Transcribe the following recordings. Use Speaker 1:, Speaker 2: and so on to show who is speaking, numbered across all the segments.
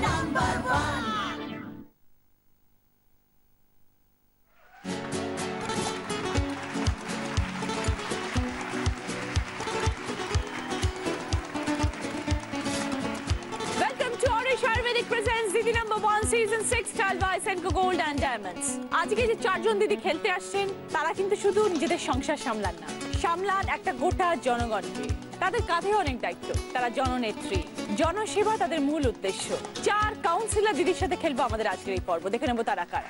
Speaker 1: Number one.
Speaker 2: দিদি number 1 season 6 trial by Senco gold and diamonds. আজকে যে চারজন দিদি খেলতে আসছেন তারা কিন্তু শুধু নিজেদের সংসার সামলান না, সামলান একটা গোটা জনগণকে। তাদের কাঁধে অনেক দায়িত্ব, তারা জননেত্রী, জনসেবা তাদের মূল উদ্দেশ্য। 4 কাউন্সিলর দিদির সাথে খেলবো আমাদের আজকের এই পর্ব। দেখে নেবো তারা কারা।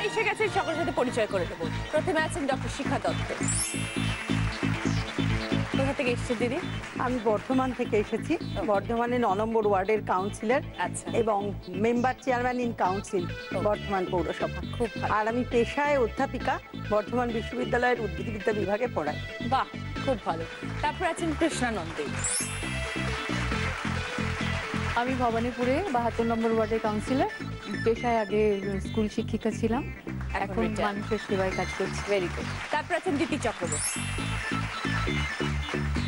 Speaker 2: এসে গেছে, সকলের সাথে পরিচয় করে দেবো। প্রথমে আছেন ডক্টর শিখা দত্ত। কোথা থেকে এসেছে দিদি?
Speaker 3: আমি বর্ধমান থেকে এসেছি। বর্ধমানের 9 নম্বর ওয়ার্ডের কাউন্সিলর।
Speaker 2: আচ্ছা।
Speaker 3: এবং member chairman in council Bardhaman পৌরসভা।
Speaker 2: খুব ভালো।
Speaker 3: আর আমি পেশায় অধ্যাপিকা, বর্ধমান বিশ্ববিদ্যালয়ের উদ্ভিদবিদ্যা বিভাগে পড়াই।
Speaker 2: বাহ, খুব ভালো। তারপর আছেন কৃষ্ণানন্দী।
Speaker 4: আমি ভবানীপুরে 72 নম্বর ওয়ার্ডের কাউন্সিলর। পেশায় আগে স্কুল শিক্ষিকা ছিলাম, এখন মানুষের সেবায় কাজ করছি।
Speaker 2: Very good. তারপর আছেন দিতি চক্রবর্তী।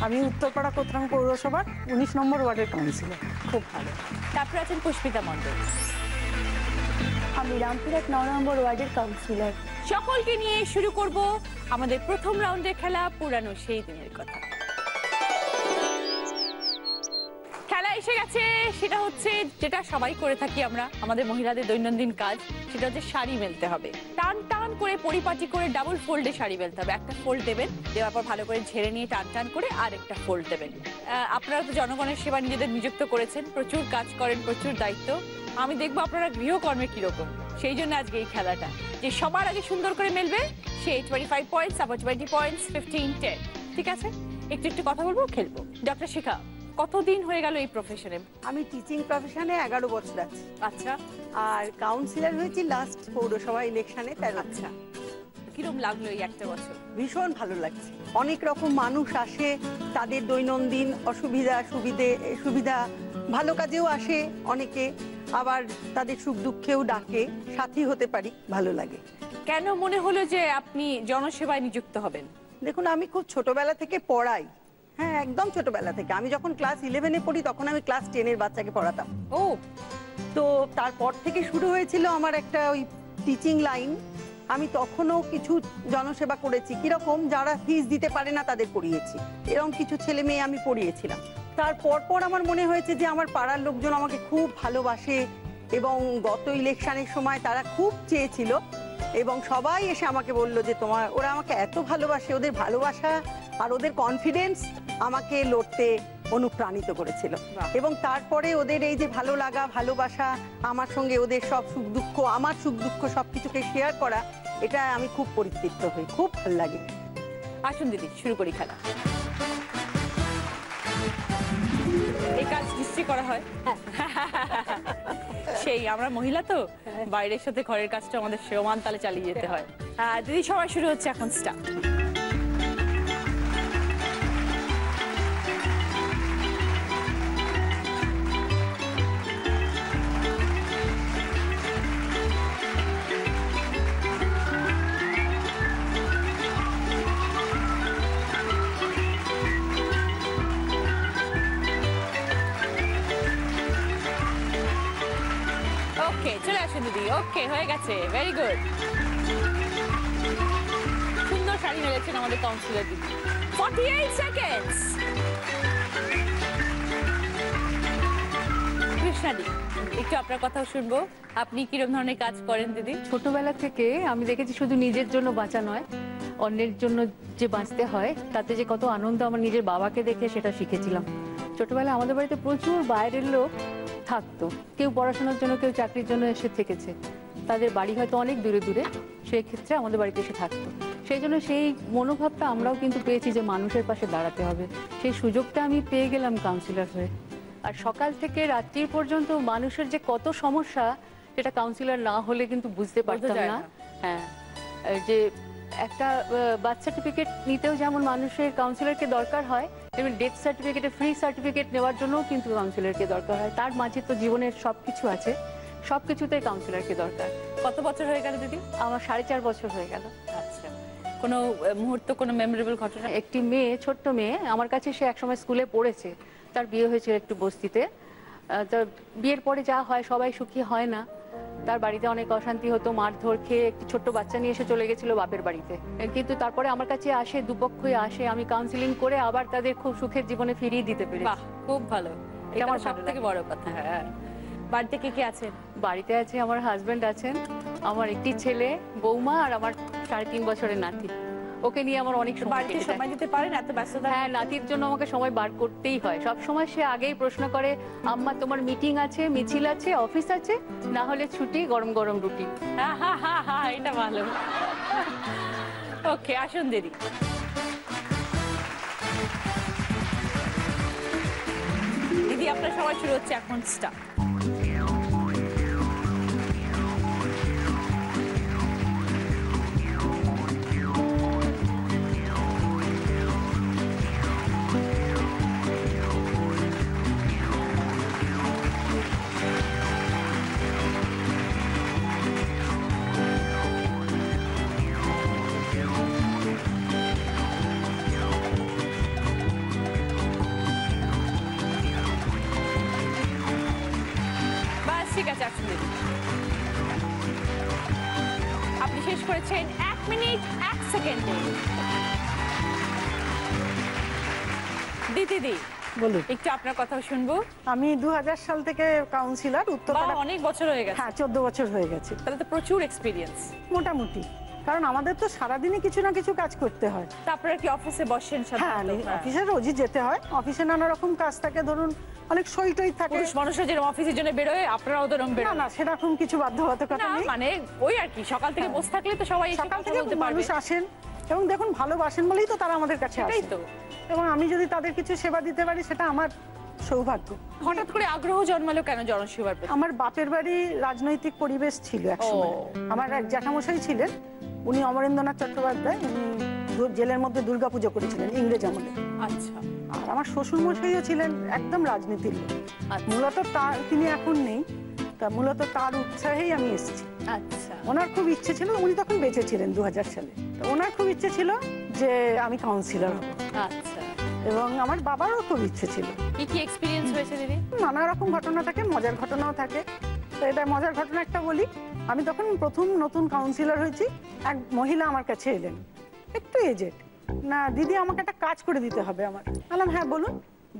Speaker 5: আমি উত্তরপাড়া কোতরাম পৌরসভার 19 নম্বর ওয়ার্ডের কাউন্সিলর।
Speaker 2: খুব ভালো। তারপর আছেন পুষ্পিতা মণ্ডল।
Speaker 4: আমি রামপুরহাট 9 নম্বর ওয়ার্ডের কাউন্সিলর।
Speaker 2: সকলকে নিয়ে শুরু করব আমাদের প্রথম রাউন্ডের খেলা, পুরানো সেই দিনের কথা। খেলা এসে গেছে, সেটা হচ্ছে যেটা সবাই করে থাকি আমরা, আমাদের মহিলাদের দৈনন্দিন কাজ, সেটা হচ্ছে শাড়ি মেলতে হবে। টান টান করে পরিপাটি করে ডাবল ফোল্ডে শাড়ি মেলতে হবে। একটা ফোল্ড দেবেন, দেওয়ার পর ভালো করে ঝেড়ে নিয়ে টান টান করে আর একটা ফোল্ড দেবেন। আপনারা তো জনগণের সেবা নিজেদের নিযুক্ত করেছেন, প্রচুর কাজ করেন, প্রচুর দায়িত্ব। আমি দেখবো আপনারা গৃহকর্মে কিরকম। সেই জন্য আজকে এই খেলাটা, যে সবার আগে সুন্দর করে মেলবে সে 25 পয়েন্টস, আবার 20 পয়েন্টস, 15, 10। ঠিক আছে, একটু একটু কথা বলবো, খেলবো। ডক্টর শিখা, কতদিন হয়ে গেল এই প্রফেশনে?
Speaker 3: আমি টিচিং প্রফেশনে 11 বছর আছি।
Speaker 2: আচ্ছা।
Speaker 3: আর কাউন্সিলর হয়েছি লাস্ট পৌরসভা ইলেকশনে 13।
Speaker 2: আচ্ছা, কিরকম লাগলো এই একটা বছর?
Speaker 3: ভীষণ ভালো লাগছে। অনেক রকম মানুষ আসে, তাদের দৈনন্দিন সুবিধা ভালো কাজেও আসে অনেকে, আবার তাদের সুখ দুঃখেও ডাকে, সাথী হতে পারি, ভালো লাগে।
Speaker 2: কেন মনে হলো যে আপনি জনসেবায় নিযুক্ত হবেন?
Speaker 3: দেখুন, আমি খুব ছোটবেলা থেকে পড়াই। হ্যাঁ, একদম ছোটবেলা থেকে। আমি যখন ক্লাস 11-এ পড়ি তখন আমি ক্লাস 10-এর বাচ্চাকে পড়াতাম।
Speaker 2: ও,
Speaker 3: তো তারপর থেকে শুরু হয়েছিল আমার একটা ওই টিচিং লাইন। আমি তখনও কিছু জনসেবা করেছি। কিরকম? যারা ফিস দিতে পারে না তাদের পড়িয়েছি, এরকম কিছু ছেলে মেয়ে আমি পড়িয়েছিলাম। তারপর আমার মনে হয়েছে যে আমার পাড়ার লোকজন আমাকে খুব ভালোবাসে, এবং গত ইলেকশনের সময় তারা খুব চেয়েছিল, এবং সবাই এসে আমাকে বলল যে ওরা আমাকে এত ভালোবাসে। ওদের ভালোবাসা আর ওদের কনফিডেন্স আমাকে লড়তে অনুপ্রাণিত করেছিল। এবং তারপরে ওদের এই যে ভালো লাগা, ভালোবাসা, আমার সঙ্গে ওদের সব সুখ দুঃখ, আমার সুখ দুঃখ সবকিছুকে শেয়ার করা, এটা আমি খুব পরিতৃপ্ত হই, খুব ভালো লাগে।
Speaker 2: আসুন দিদি, শুরু করি খেলা। এই কাজ নিশ্চয়ই করা হয়। সেই আমরা মহিলা তো, বাইরের সাথে ঘরের কাজটা আমাদের সমান তালে চালিয়ে যেতে হয়। দিদি, সবাই শুরু হচ্ছে এখন, স্টার্ট। ওকে, চলে আসুন দিদি। ওকে, হয়ে গেছে, ভেরি গুড। সুন্দর শাড়ি মেলেছেন আমাদের কাউন্সিলর দিদি। 48 সেকেন্ডস। কৃষ্ণাদি, একটু আপনার কথাও শুনবো। আপনি কিরকম ধরনের কাজ করেন দিদি?
Speaker 4: ছোটবেলা থেকে আমি দেখেছি শুধু নিজের জন্য বাঁচা নয়, অন্যের জন্য যে বাঁচতে হয় তাতে যে কত আনন্দ আমার নিজের বাবাকে দেখে সেটা শিখেছিলাম। ছোটবেলায় আমাদের বাড়িতে প্রচুর বাইরের লোক থাকতো, কেউ পড়াশোনার জন্য, কেউ চাকরির জন্য এসে থেকেছে। তাদের বাড়ি হয়তো অনেক দূরে দূরে, সেই ক্ষেত্রে আমাদের বাড়িতে এসে থাকতো। সেই জন্য সেই মনোভাবটা আমরাও কিন্তু পেয়েছি যে মানুষের পাশে দাঁড়াতে হবে। সেই সুযোগটা আমি পেয়ে গেলাম কাউন্সিলর হয়ে। আর সকাল থেকে রাত্রি পর্যন্ত মানুষের যে কত সমস্যা, সেটা কাউন্সিলর না হলে কিন্তু বুঝতে পারতাম না। হ্যাঁ, যে একটা বার্থ সার্টিফিকেট নিতেও যেমন মানুষের কাউন্সিলরকে দরকার হয়, তেমনি ডেথ সার্টিফিকেটে ফ্রি সার্টিফিকেট নেওয়ার জন্যও কিন্তু কাউন্সিলরকে দরকার হয়। তার মাঝে তো জীবনের সব কিছু আছে, সবকিছুতেই কাউন্সিলরকে দরকার।
Speaker 2: কত বছর হয়ে গেল দিদি?
Speaker 4: আমার 4.5 বছর হয়ে গেল।
Speaker 2: আচ্ছা, কোনো মুহূর্ত, কোনো মেমোরেবল ঘটনা?
Speaker 4: একটি মেয়ে, ছোট্ট মেয়ে আমার কাছে, সে একসময় স্কুলে পড়েছে, তার বিয়ে হয়েছিল একটু বস্তিতে। তার বিয়ের পরে যা হয়, সবাই সুখী হয় না। তার বাড়িতে অনেক অশান্তি হতো, মারধর খেয়ে একটি ছোট্ট বাচ্চা নিয়ে এসে চলে গেছিল বাপের বাড়িতে। কিন্তু তারপরে আমার কাছে আসে, দুপক্ষই আসে, আমি কাউন্সিলিং করে আবার তাদের খুব সুখের জীবনে ফিরিয়ে দিতে পেরেছি।
Speaker 2: বাহ, খুব ভালো। এটা
Speaker 4: আমার
Speaker 2: আমার সব
Speaker 4: ভালো
Speaker 2: থেকে বড় কথা। হ্যাঁ, বাড়িতে কে কে আছেন?
Speaker 4: বাড়িতে আছে আমার হাজবেন্ড আছেন, আমার একটি ছেলে, বৌমা, আর আমার 3.5 বছরের নাতি। ওকে নিয়ে আমার অনেক সময়
Speaker 2: বাড়িতে
Speaker 4: কেটে যায়।
Speaker 2: সময় দিতে পারেন এত ব্যস্ততা?
Speaker 4: হ্যাঁ, নাতির জন্য আমাকে সময় বার করতেই হয়। সব সময় সে আগেই প্রশ্ন করে, আম্মা তোমার মিটিং আছে, মিছিল আছে, অফিস আছে, না হলে ছুটি, গরম গরম রুটি।
Speaker 2: এটা ভালো। ওকে, আসুন দিদি। দিদি, আপনার সময় শুরু হচ্ছে এখন, স্টার্ট। ঠিক আছে, আসুন দিদি। আপনি শেষ করেছেন 1 মিনিট 1 সেকেন্ডে। দিদি,
Speaker 5: বলুন।
Speaker 2: একটু আপনার কথাও শুনবো।
Speaker 5: আমি 2000 সাল থেকে কাউন্সিলর, উত্তরপাড়া।
Speaker 2: অনেক বছর হয়ে গেছে।
Speaker 5: হ্যাঁ, 14 বছর হয়ে গেছে
Speaker 2: তাহলে তো প্রচুর এক্সপিরিয়েন্স।
Speaker 5: মোটামুটি, কারণ আমাদের তো সারাদিনই কিছু না কিছু কাজ করতে হয়।
Speaker 2: তারপরে কি অফিসে বসেন?
Speaker 5: হ্যাঁ, অফিসে রোজই যেতে হয়। অফিসে নানা রকম কাজ থাকে, ধরুন অনেক সই টই থাকে।
Speaker 2: পুরুষ মানুষরা যেরকম অফিসের জন্য বেরোয়, আপনারাও তো এরকম
Speaker 5: না
Speaker 2: বেরোন?
Speaker 5: না, সেরকম কিছু বাধ্যবাধকতা নেই।
Speaker 2: মানে ওই আর কি, সকাল থেকে বসে থাকলে তো সবাই এসে
Speaker 5: সকাল
Speaker 2: কথা
Speaker 5: থেকে
Speaker 2: বলতে পারবে।
Speaker 5: মানুষ আসেন এবং দেখুন ভালোবাসেন বলেই তো তারা আমাদের কাছে
Speaker 2: সেটাই
Speaker 5: আসে।
Speaker 2: তো।
Speaker 5: এবং আমি যদি তাদের কিছু সেবা দিতে পারি, সেটা আমার সৌভাগ্য।
Speaker 2: হঠাৎ করে আগ্রহ জন্মালো কেন জনসেবার প্রতি?
Speaker 5: আমার বাপের বাড়ি রাজনৈতিক পরিবেশ ছিল একসময়। আমার এক জ্যাঠামশাই ছিলেন, উনি অমরেন্দ্রনাথ চট্টোপাধ্যায়, উনি জেলের মধ্যে দুর্গাপুজো করেছিলেন ইংরেজ আমলে।
Speaker 2: আচ্ছা।
Speaker 5: আর আমার শ্বশুর মশাইও ছিলেন একদম রাজনীতির লোক। মূলত তিনি এখন নেই, তা মূলত তার উৎসাহেই আমি এসেছি।
Speaker 2: আচ্ছা।
Speaker 5: ওনার খুব ইচ্ছে ছিল, উনি তখন বেঁচে ছিলেন 2000 সালে, তো ওনার খুব ইচ্ছে ছিল যে আমি কাউন্সিলর হব।
Speaker 2: আচ্ছা।
Speaker 5: এবং আমার বাবারও খুব ইচ্ছে ছিল।
Speaker 2: কি কি এক্সপেরিয়েন্স হয়েছে দিদি?
Speaker 5: নানা রকম ঘটনা থাকে, মজার ঘটনাও থাকে। তো এটা মজার ঘটনা একটা বলি। আমি তখন প্রথম নতুন কাউন্সিলর হয়েছি, এক মহিলা আমার কাছে এলেন, একটু এজেড। না দিদি, আমাকে একটা কাজ করে দিতে হবে। আমার বললাম হ্যাঁ বলুন।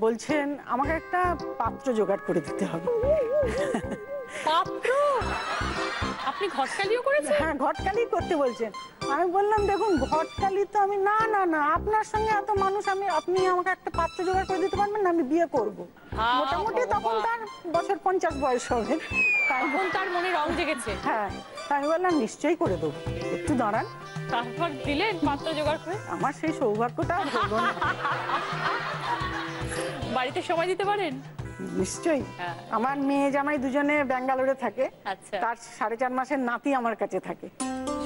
Speaker 5: বলছেন আমাকে একটা পাত্র জোগাড় করে দিতে হবে।
Speaker 2: পাত্র? আপনি ঘটকালিও করেছেন?
Speaker 5: হ্যাঁ, ঘটকালি করতে বলছেন। আমি বললাম দেখুন, ঘটকালি তো আমি না না না, আপনার সঙ্গে এত মানুষ, আপনি আমাকে একটা পাত্র জোগাড় করে দিতে পারবেন না? আমি বিয়ে করব। মোটামুটি তখন তার বছর 50 বয়স হবে।
Speaker 2: তখন তার মনে রং জেগেছে।
Speaker 5: হ্যাঁ, আমি বললাম নিশ্চয়ই করে দেবো, একটু দাঁড়ান।
Speaker 2: তারপর দিলেন পাত্র জোগাড় করে?
Speaker 5: আমার সেই সৌভাগ্যটা হলো না।
Speaker 2: বাড়িতে সময় দিতে পারেন?
Speaker 5: নিশ্চয়ই।
Speaker 2: হ্যাঁ।
Speaker 5: আমার মেয়ে জামাই দুজনে ব্যাঙ্গালোরে থাকে।
Speaker 2: আচ্ছা।
Speaker 5: তার 4.5 মাসের নাতি আমার কাছে থাকে।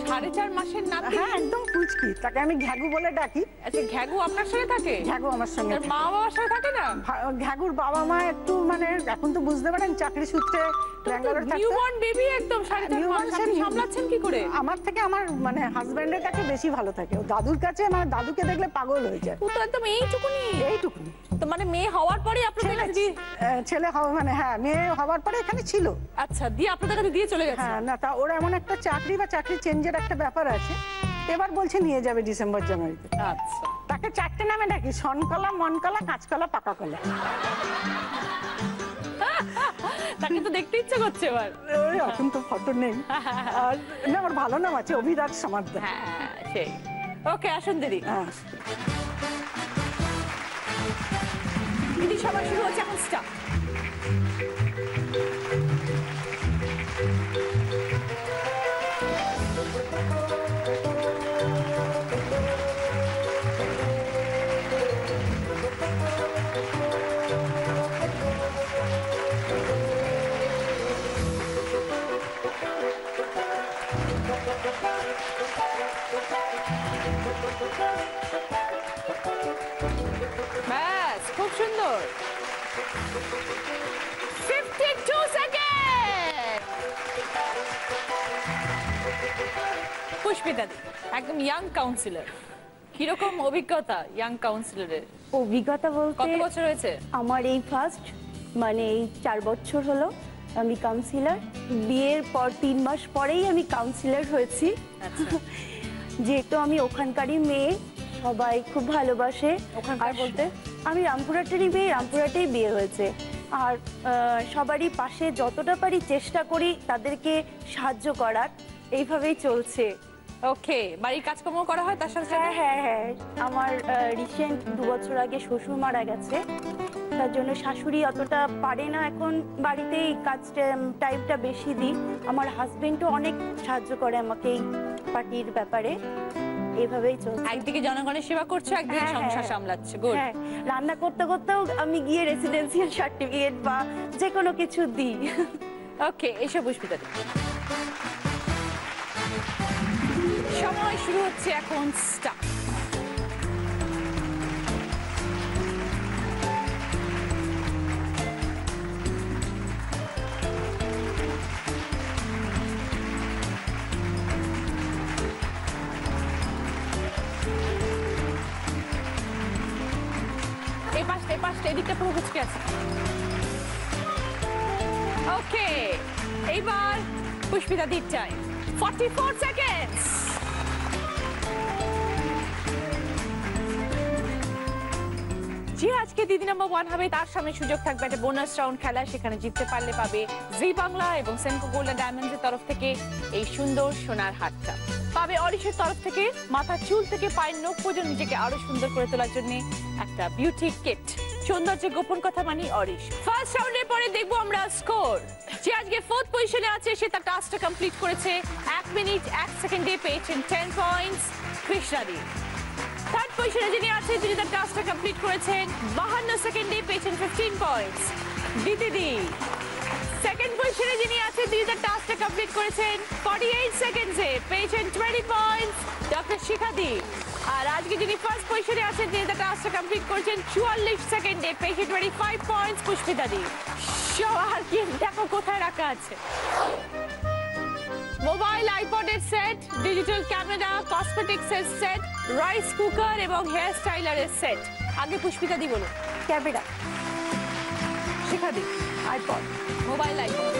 Speaker 2: 4.5 মাসের নাতি?
Speaker 5: হ্যাঁ, একদম পুচকি। তাকে আমি ঘ্যাগু বলে ডাকি।
Speaker 2: আচ্ছা, ঘ্যাগু আপনার সাথে থাকে?
Speaker 5: ঘ্যাগু আমার সঙ্গে
Speaker 2: তার
Speaker 5: থাকে।
Speaker 2: মা বাবার সাথে থাকে না?
Speaker 5: ঘ্যাগুর বাবা মা একটু মানে এখন তো বুঝতে পারেন চাকরি সূত্রে ব্যাঙ্গালোরে থাকে।
Speaker 2: নিউবর্ন বেবি একদম 4.5 মাস, আপনি সামলাচ্ছেন কি করে?
Speaker 5: আমার থেকে আমার মানে হাজবেন্ডের কাছে বেশি ভালো থাকে। ও দাদুর কাছে, মানে দাদুকে দেখলে পাগল হয়ে যায়।
Speaker 2: ও তো একদম এইটুকুনি।
Speaker 5: এইটুকুনি।
Speaker 2: তো মানে মেয়ে হওয়ার পরে আপনাদের কাছে দিয়ে?
Speaker 5: ছেলে হওয়া মানে হ্যাঁ, মেয়ে হওয়ার পরে এখানে ছিল।
Speaker 2: আচ্ছা, দিয়ে আপনাদের কাছে দিয়ে চলে গেছে?
Speaker 5: হ্যাঁ, না তা ওরা এমন একটা চাকরি বা চাকরি চেঞ্জের একটা ব্যাপার আছে। এবার বলছে নিয়ে যাবে ডিসেম্বর জানুয়ারিতে।
Speaker 2: আচ্ছা।
Speaker 5: তাকে 4টে নামে ডাকি, শনকলা, মনকলা, কাঁচকলা, পাকা কলা।
Speaker 2: তাকে তো দেখতে ইচ্ছে করছে এবার।
Speaker 5: ওই এখন তো ফটো নেই। আর না, আমার ভালো নাম আছে, অভিরাজ সমাদ্দার।
Speaker 2: হ্যাঁ, সেই। ওকে, আসুন দিদি।
Speaker 5: হ্যাঁ।
Speaker 2: দিদি, সময় শুরু হচ্ছে এখন, স্টার্ট। ব্যাস, খুব সুন্দর। 52 সেকেন্ড। পুষ্পিতা দি, একদম ইয়াং কাউন্সিলর, কিরকম অভিজ্ঞতা ইয়াং কাউন্সিলরের?
Speaker 1: অভিজ্ঞতা বলতে
Speaker 2: কত বছর হয়েছে?
Speaker 1: আমার এই ফার্স্ট মানে এই 4 বছর হলো আমি কাউন্সিলর। বিয়ের পর 3 মাস পরেই আমি কাউন্সিলর হয়েছি।
Speaker 2: আচ্ছা।
Speaker 1: যেহেতু আমি ওখানকারই মেয়ে, সবাই খুব ভালোবাসে।
Speaker 2: ওখানকার
Speaker 1: আর
Speaker 2: বলতে?
Speaker 1: আমি রামপুরহাটেরই মেয়ে, রামপুরহাটেই বিয়ে হয়েছে। আর সবারই পাশে যতটা পারি চেষ্টা করি তাদেরকে সাহায্য করার, এইভাবেই চলছে।
Speaker 2: ওকে, বাড়ির কাজকর্ম করা হয় তার সাথে
Speaker 1: হ্যাঁ
Speaker 2: সাথে?
Speaker 1: হ্যাঁ হ্যাঁ, আমার রিসেন্ট 2 বছর আগে শ্বশুর মারা গেছে, তার জন্য শাশুড়ি অতটা পারে না এখন, বাড়িতেই কাজ টাইমটা বেশি দিই। আমার হাজবেন্ডও অনেক সাহায্য করে আমাকে এই পার্টির ব্যাপারে, এইভাবেই চলছে।
Speaker 2: একদিকে জনগণের সেবা করছো, একদিকে
Speaker 1: হ্যাঁ,
Speaker 2: সংসার
Speaker 1: হ্যাঁ।
Speaker 2: সামলাচ্ছে। গুড।
Speaker 1: হ্যাঁ, রান্না করতে করতেও আমি গিয়ে রেসিডেন্সিয়াল সার্টিফিকেট বা যে কোনো কিছু দিই।
Speaker 2: ওকে, এসব পুষ্পিতা দি। সময় শুরু হচ্ছে এখন, স্টার্ট। এই পাশটা এদিকটা পুরো কুচকে আছে। ওকে, এইবার পুষ্পিতা দির টাইম 44 সেকেন্ডস। যে আজকে দিদি নাম্বার 1 হবে তার সামনে সুযোগ থাকবে একটা বোনাস রাউন্ড খেলা, সেখানে জিততে পারলে পাবে জি বাংলা এবং সেনকো গোল্ড এন্ড ডায়মন্ডসের তরফ থেকে এই সুন্দর সোনার হারটা, পাবে অরিশের তরফ থেকে মাথার চুল থেকে পায়ের নখ পর্যন্ত নিজেকে আরো সুন্দর করে তোলার জন্য একটা বিউটি কিট। সৌন্দর্যের গোপন কথা মানি অরিশ। ফার্স্ট রাউন্ডের পরে দেখবো আমরা স্কোর। যে আজকে 4th পজিশনে আছে সে তার টাস্কটা কমপ্লিট করেছে 1 মিনিট 1 সেকেন্ডে, পেয়েছেন 10 পয়েন্টস কৃষ্ণাদি। থার্ড পজিশনে যিনি আছেন তিনি তার টাস্কটা কমপ্লিট করেছেন 52 সেকেন্ডে, পেয়েছেন 15 পয়েন্টস দিদি। সেকেন্ড পজিশনে যিনি আছেন তিনি তার টাস্কটা কমপ্লিট করেছেন 48 সেকেন্ডসে, পেয়েছেন 20 পয়েন্টস ডক্টর শিখাদি। আর আজকে যিনি ফার্স্ট পজিশনে আছেন তিনি তার টাস্কটা কমপ্লিট করেছেন 44 সেকেন্ডে, পেয়েছেন 25 পয়েন্টস পুষ্পিতা দি। আর কি দেখো কোথায় রাখা আছে, মোবাইল আইপডের সেট, ডিজিটাল ক্যামেরা, কসমেটিক্সের সেট, রাইস কুকার এবং হেয়ার স্টাইলারের সেট। আগে পুষ্পিতা দি বলুন।
Speaker 1: ক্যামেরা,
Speaker 2: শিখা দি।
Speaker 1: IPod,
Speaker 2: mobile iPod.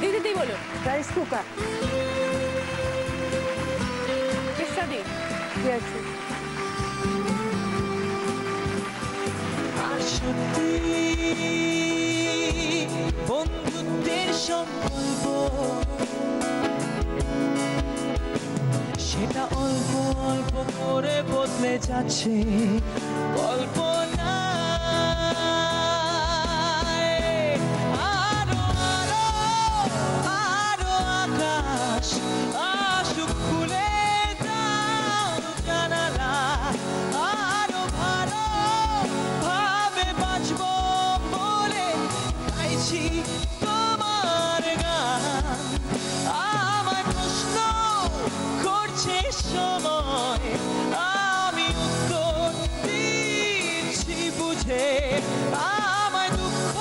Speaker 2: দিদি বলুন।
Speaker 5: রাইস কুকার,
Speaker 2: কৃষ্ণা দি।
Speaker 6: আর সত্যি বন্ধুত্বের সম্পর্ক সেটা অল্প অল্প করে বদলে যাচ্ছে কল্পনা। আরো আরো আরো আকাশ আসুক খুলে দাও জানালা, আরো ভালো ভাবে বাঁচবো বলে গাইছি তোমার গান। আমার প্রশ্ন করছে সময়, আমি উত্তর দিচ্ছি বুঝে। আমায় দুঃখ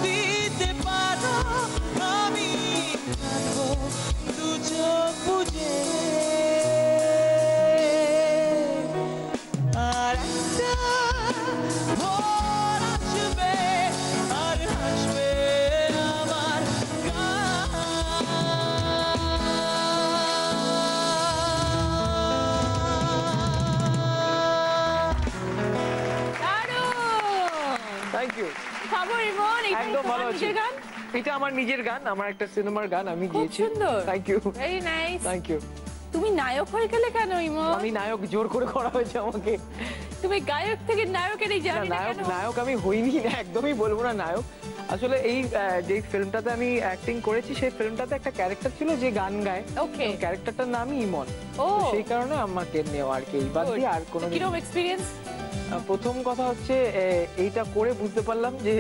Speaker 6: দিতে পারো, আমি কাঁদবো দু চোখ বুঝে। আর একটা ভোর আসবে আর হাসবে আমার
Speaker 7: থ্যাংক ইউ।
Speaker 2: খবর ইমন, এটা
Speaker 7: একদম ভালো
Speaker 2: তোমার
Speaker 7: আছি।
Speaker 2: নিজের গান?
Speaker 7: এটা আমার নিজের গান, আমার একটা সিনেমার গান আমি
Speaker 2: খুব
Speaker 7: গিয়েছি।
Speaker 2: সুন্দর।
Speaker 7: Thank you,
Speaker 2: very nice.
Speaker 7: Thank you.
Speaker 2: তুমি নায়ক হয়ে গেলে কেন ইমন?
Speaker 7: আমি নায়ক জোর করে করা হয়েছে আমাকে।
Speaker 2: তুমি গায়ক থেকে নায়কের এই
Speaker 7: না,
Speaker 2: জার্নিটা
Speaker 7: নায়ক
Speaker 2: কেন?
Speaker 7: নায়ক আমি হইনি, না, একদমই বলবো না নায়ক। আসলে এই যে ফিল্মটাতে আমি অ্যাক্টিং করেছি সেই ফিল্মটাতে একটা ক্যারেক্টার ছিল যে গান গায়।
Speaker 2: ওকে।
Speaker 7: ক্যারেক্টারটার নামই ইমন।
Speaker 2: ও।
Speaker 7: তো সেই কারণে আমাকে নেওয়া আর কি, এই বাদ দিয়ে আর কোনো
Speaker 2: কিরকম এক্সপেরিয়েন্স?
Speaker 7: প্রথম কথা হচ্ছে এইটা করে বুঝতে পারলাম যে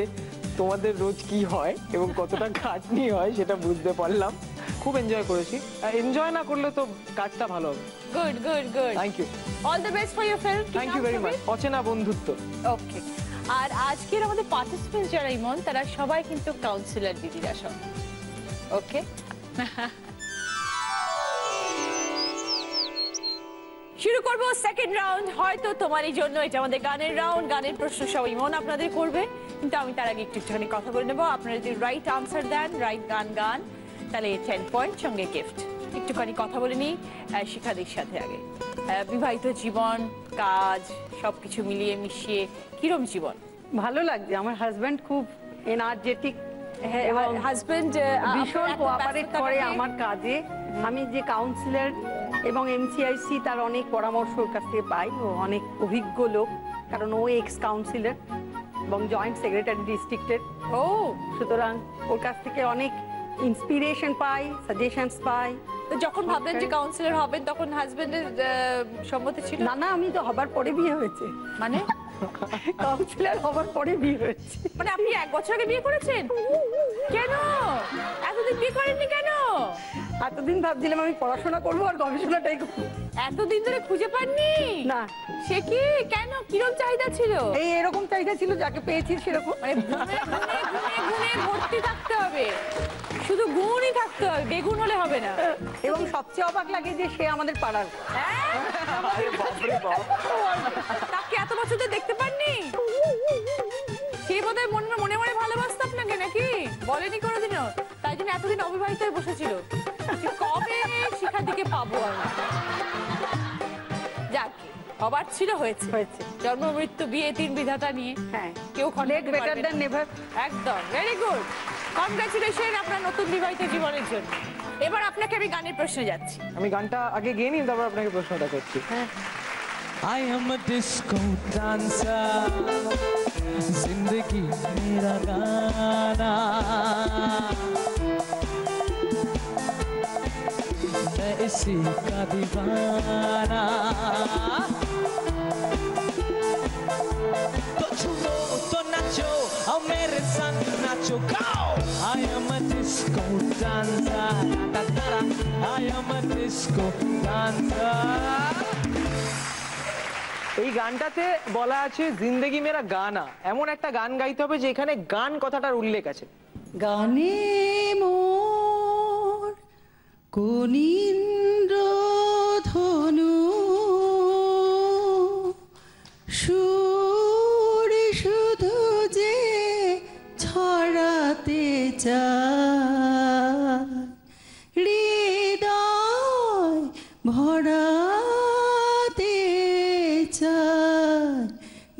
Speaker 7: তোমাদের রোজ কি হয় এবং কতটা খাটনি হয় সেটা বুঝতে পারলাম। খুব এনজয় করেছি, এনজয় না করলে তো কাজটা ভালো হবে।
Speaker 2: Good good good.
Speaker 7: Thank you,
Speaker 2: all the best for your film.
Speaker 7: Thank you very much. অচেনা বন্ধুত্ব।
Speaker 2: ওকে। আর আজকের আমাদের পার্টিসিপেন্ট যারা ইমন তারা সবাই কিন্তু কাউন্সিলর দিদিরা সব। ওকে। শুরু করব সেকেন্ড রাউন্ড। হয়তো তোমারই জন্য এটা আমাদের গানের রাউন্ড, গানের প্রশ্ন সব ইমন আপনাদের করবে, কিন্তু আমি তার আগে একটুখানি কথা বলে নেবো। আপনারা যদি রাইট আনসার দেন, রাইট গান, তাহলে 10 পয়েন্ট সঙ্গে গিফট। একটুখানি কথা বলে নিই শিখাদির সাথে আগে। বিবাহিত জীবন, কাজ সবকিছু মিলিয়ে মিশিয়ে কিরম জীবন?
Speaker 3: ভালো লাগছে। আমার হাজব্যান্ড খুব এনার্জেটিক এবং
Speaker 2: হাজবেন্ড
Speaker 3: ভীষণ কোঅপারেট করে আমার কাজে। আমি যে কাউন্সিলর এবং এমসিআইসি তার অনেক পরামর্শ ওর কাছ থেকে পাই। ও অনেক অভিজ্ঞ লোক, কারণ ও এক্স কাউন্সিলর এবং জয়েন্ট সেক্রেটারি ডিস্ট্রিক্টের।
Speaker 2: ও
Speaker 3: সুতরাং ওর কাছ থেকে অনেক ইন্সপিরেশন পাই, সাজেশনস পাই।
Speaker 2: তো যখন ভাবলেন যে কাউন্সিলর হবেন তখন হাজবেন্ডের সম্মতি ছিল?
Speaker 3: না, আমি তো হবার পরে বিয়ে হয়েছে।
Speaker 2: মানে
Speaker 3: কাউন্সিলর হবার পরে বিয়ে হয়েছে।
Speaker 2: মানে আপনি 1 বছর আগে বিয়ে করেছেন? কেন এতদিন বিয়ে করেননি কেন?
Speaker 3: এতদিন ভাবছিলাম আমি পড়াশোনা করবো আর গবেষণাটাই করবো।
Speaker 2: এতদিন ধরে খুঁজে পাননি?
Speaker 3: না।
Speaker 2: সে কি কেন, কিরকম চাহিদা ছিল?
Speaker 3: এরকম চাহিদা ছিল, যাকে পেয়েছি সেরকম।
Speaker 2: মানে গুণে ভর্তি থাকতে হবে, শুধু গুণই থাকতে হবে, বেগুন হলে হবে না।
Speaker 3: এবং সবচেয়ে অবাক লাগে যে সে আমাদের পাড়ার।
Speaker 2: তাকে এত বছর ধরে দেখতে পাননি? সে বোধহয় মনে মনে ভালোবাসতো আপনাকে, নাকি বলেনি কোনোদিনও? তাই জন্য এতদিন অবিবাহিত হয়ে বসেছিল। কবে শিখাদিকে পাবো আমি? যাক, হবার ছিল হয়েছে। জন্ম মৃত্যু বিয়ে 3 বিধাতা নিয়ে
Speaker 3: হ্যাঁ,
Speaker 2: কেউ খন্ডাতে
Speaker 3: বেটার
Speaker 2: পারবে
Speaker 3: দ্যান
Speaker 2: না।
Speaker 3: নেভার।
Speaker 2: একদম, ভেরি গুড, কংগ্রাচুলেশন আপনার নতুন বিবাহিত জীবনের জন্য। এবার আপনাকে আমি গানের প্রশ্নে যাচ্ছি।
Speaker 7: আমি গানটা আগে গেয়ে নিই, তারপর আপনাকে প্রশ্নটা করছি।
Speaker 6: I am a disco dancer, जिंदगी मेरा गाना, मैं इसी का दीवाना। तो झूमो तो नाचो और मेरे संग नाचो, गाओ। I am a disco dancer, da da da. I am a disco dancer.
Speaker 7: এই গানটাতে বলা আছে জিন্দেগি মেরা গানা। এমন একটা গান গাইতে হবে যেখানে গান কথাটার উল্লেখ আছে।
Speaker 3: গানে মোর কোনিন্দ্র ধনু, সুর শুধু যে ছড়াতে চায়, হৃদয় ভরাতে চায়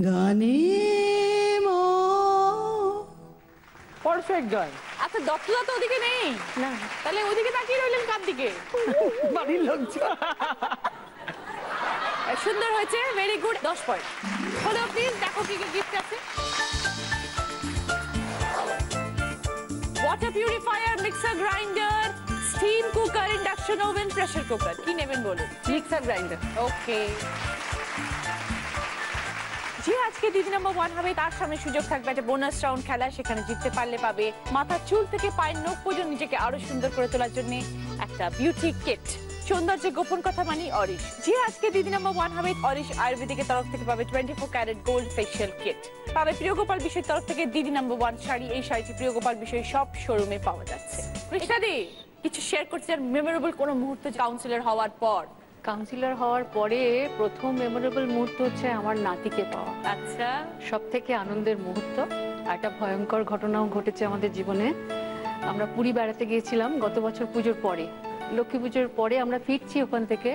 Speaker 3: গানে মোর।
Speaker 7: পারফেক্ট গান।
Speaker 2: আচ্ছা, দত্তদা তো ওদিকে নেই
Speaker 3: না,
Speaker 2: তাহলে ওদিকে তাকিয়ে রইলেন কার দিকে?
Speaker 3: বাড়ির লোকজন।
Speaker 2: সুন্দর হয়েছে, ভেরি গুড, 10 পয়েন্ট হলো। প্লিজ দেখো কি কি গিফট আছে। Water purifier, mixer grinder, steam cooker, induction oven, pressure cooker. কি নেবেন বলুন?
Speaker 3: Mixer grinder.
Speaker 2: ওকে। যে আজকে দিদি নাম্বার 1 হবে তার সামনে সুযোগ থাকবে একটা বোনাস রাউন্ড খেলা। সেখানে জিততে পারলে পাবে মাথার চুল থেকে পায়ের নখ পর্যন্ত নিজেকে আরো সুন্দর করে তোলার জন্য একটা বিউটি কিট। সৌন্দর্যের গোপন কথা মানি অরিশ। যে আজকে দিদি নাম্বার 1 হবে অরিশ আয়ুর্বেদিকের তরফ থেকে পাবে 24 ক্যারেট গোল্ড ফেশিয়াল কিট। পাবে প্রিয় গোপাল বিষয়ের তরফ থেকে দিদি নাম্বার 1 শাড়ি। এই শাড়িটি প্রিয় গোপাল বিষয় সব শোরুমে পাওয়া যাচ্ছে। কৃষ্ণাদি, কিছু শেয়ার করতে চান মেমোরেবল কোনো মুহূর্ত কাউন্সিলর হওয়ার পর?
Speaker 4: কাউন্সিলর হওয়ার পরে প্রথম মেমোরেবল মুহূর্ত হচ্ছে আমার নাতিকে পাওয়া।
Speaker 2: আচ্ছা,
Speaker 4: সব থেকে আনন্দের মুহূর্ত। একটা ভয়ঙ্কর ঘটনাও ঘটেছে আমাদের জীবনে। আমরা পুরী বেড়াতে গিয়েছিলাম গত বছর পুজোর পরে, লক্ষ্মী পুজোর পরে আমরা ফিরছি ওখান থেকে।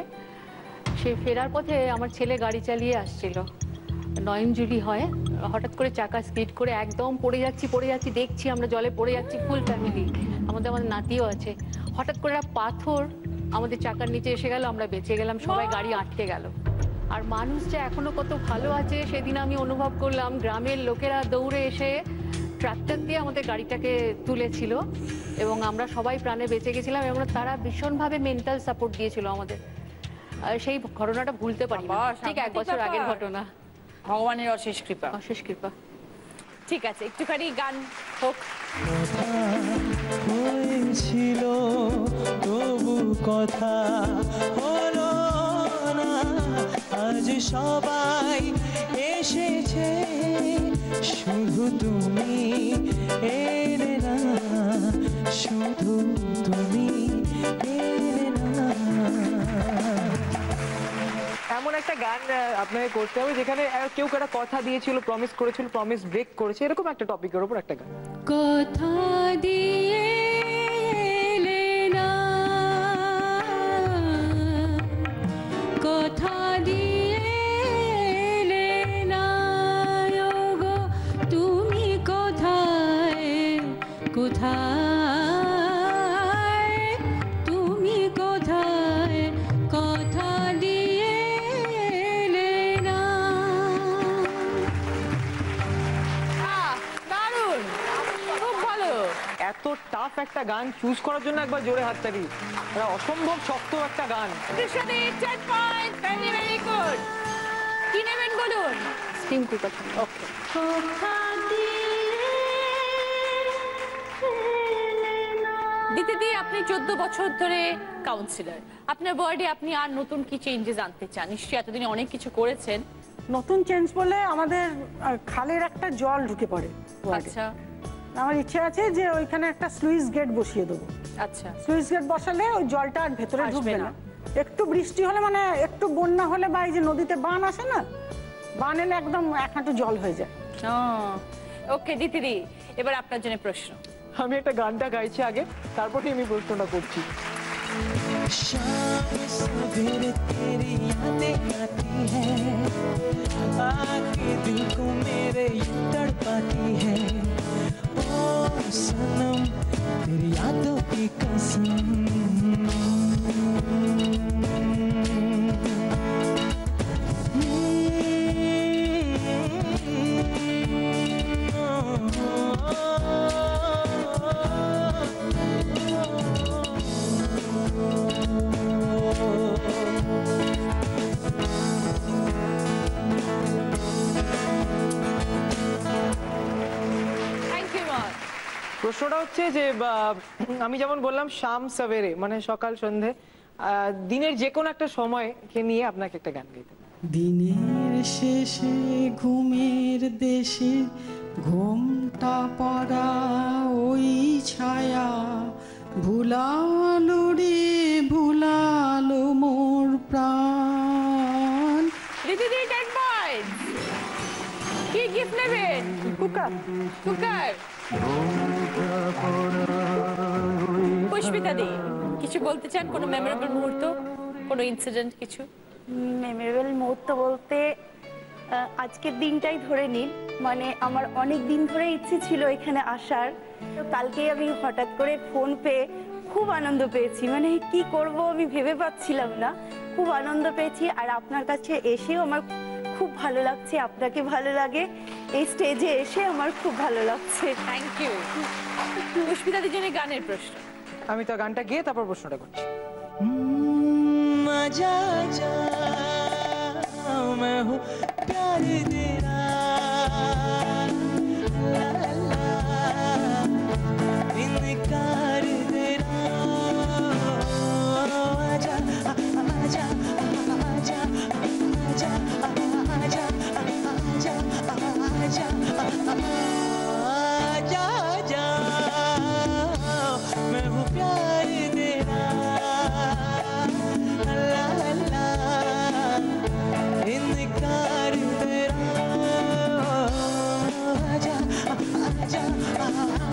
Speaker 4: সে ফেরার পথে আমার ছেলে গাড়ি চালিয়ে আসছিল, নয়নজুলি হয়, হঠাৎ করে চাকা স্কিড করে একদম পড়ে যাচ্ছি, দেখছি আমরা জলে পড়ে যাচ্ছি, ফুল ফ্যামিলি, আমার নাতিও আছে। হঠাৎ করে একটা পাথর আমাদের চাকার নিচে এসে গেল, আমরা বেঁচে গেলাম, সবাই গাড়ি আটকে গেল। আর মানুষ যে এখনো কত ভালো আছে সেদিন আমি অনুভব করলাম। গ্রামের লোকেরা দৌড়ে এসে ট্রাক্টর দিয়ে আমাদের গাড়িটাকে তুলেছিল এবং আমরা সবাই প্রাণে বেঁচে গেছিলাম এবং তারা ভীষণভাবে মেন্টাল সাপোর্ট দিয়েছিল আমাদের। আর সেই ঘটনাটা ভুলতে পারি না, ঠিক 1 বছর আগের ঘটনা।
Speaker 2: ভগবানের অশেষ কৃপা।
Speaker 4: অশেষ কৃপা।
Speaker 2: ঠিক আছে, একটুখানি গান হোক।
Speaker 6: হয়েছিল তবু কথা হলো না, আজ সবাই এসেছে শুধু তুমি এলে না, শুধু তুমি এলে না।
Speaker 7: এমন একটা গান আপনাকে করতে হবে যেখানে কেউ একটা কথা দিয়েছিল, প্রমিস করেছিল, প্রমিস ব্রেক করেছে, এরকম একটা টপিকের উপর একটা গান।
Speaker 4: কথা দিয়ে এলে না, কথা দিয়ে এলে না, ওগো তুমি কোথায়, কোথায় তুমি কোথায়, কথা দিয়ে এলে না।
Speaker 2: দারুণ, খুব ভালো।
Speaker 7: এত টাফ একটা গান চুজ করার জন্য একবার জোরে হাততালি। এটা অসম্ভব শক্ত একটা গান।
Speaker 2: কৃষ্ণাদি 10 পয়েন্ট, ভেরি ভেরি গুড। কি নেবেন বলুন?
Speaker 4: Steam cooker.
Speaker 2: ওকে। দিদি, আপনি 14 বছর ধরে কাউন্সিলর, আপনার ওয়ার্ডে আপনি আর নতুন কি চেঞ্জেস আনতে চান? নিশ্চয়ই এতদিনে অনেক কিছু করেছেন।
Speaker 5: নতুন চেঞ্জ বলে আমাদের খালের একটা জল ঢুকে পড়ে ওয়ার্ডে।
Speaker 2: আচ্ছা
Speaker 5: আমার ইচ্ছে আছে যে ওইখানে একটা স্লুইস গেট বসিয়ে দেবো।
Speaker 2: আচ্ছা,
Speaker 5: স্লুইস গেট বসালে ওই জলটা আর ভেতরে
Speaker 2: আসবে
Speaker 5: ঢুকবে
Speaker 2: না।
Speaker 5: না। একটু বৃষ্টি হলে মানে একটু বন্যা হলে বা এই যে নদীতে বান আসে না, বান এলে একদম এক হাঁটু জল হয়ে যায়।
Speaker 2: ওকে দিদি, এবার আপনার জন্য প্রশ্ন।
Speaker 7: আমি একটা গানটা গাইছি আগে, তারপরে আমি প্রশ্নটা করছি।
Speaker 6: शाम सवेरे तेरी यादें आती है, आके दिल को मेरे यूं तड़पाती है। ओ सनम तेरी यादों की कसम,
Speaker 7: প্রশ্নটা হচ্ছে যে আমি যেমন বললাম শাম সবেরে মানে সকাল সন্ধে, দিনের যে কোনো একটা সময়কে নিয়ে আপনাকে একটা গান গাইতে হবে।
Speaker 8: দিনের শেষে ঘুমের দেশে ঘোমটা পড়া ওই ছায়া, ভুলালো রে ভুলালো মোর প্রাণ।
Speaker 2: দিদি 10 পয়েন্ট। কি গিফট নেবেন?
Speaker 5: কুকার।
Speaker 2: কুকার। পুষ্পিতা দি, কিছু বলতে চান? কোনো মেমোরেবল মুহূর্ত, কোনো ইনসিডেন্ট কিছু?
Speaker 1: মেমোরেবল মুহূর্ত বলতে আজকের দিনটাই ধরে নিন, মানে আমার অনেক দিন ধরে ইচ্ছে ছিল এখানে আসার। তো কালকে আমি হঠাৎ করে ফোন পেয়ে খুব আনন্দ পেয়েছি, মানে কি করব আমি ভেবে পাচ্ছিলাম না, খুব আনন্দ পেয়েছি। আর আপনার কাছে এসেও আমার খুব ভালো লাগছে, আপনাকে ভালো লাগে, এই স্টেজে এসে আমার খুব ভালো লাগছে।
Speaker 2: Thank you. পুষ্পিতা দির জন্য গানের প্রশ্ন।
Speaker 7: আমি তো গানটা গিয়ে তারপর প্রশ্নটা করছি।
Speaker 6: मजा जा मैं हूँ प्यार तेरा, ला ला इनकार तेरा। आजा आजा आजा आजा आजा आजा आजा आजा आजा मैं हूँ प्यार तेरा, ला ला इनकार तेरा। आजा आजा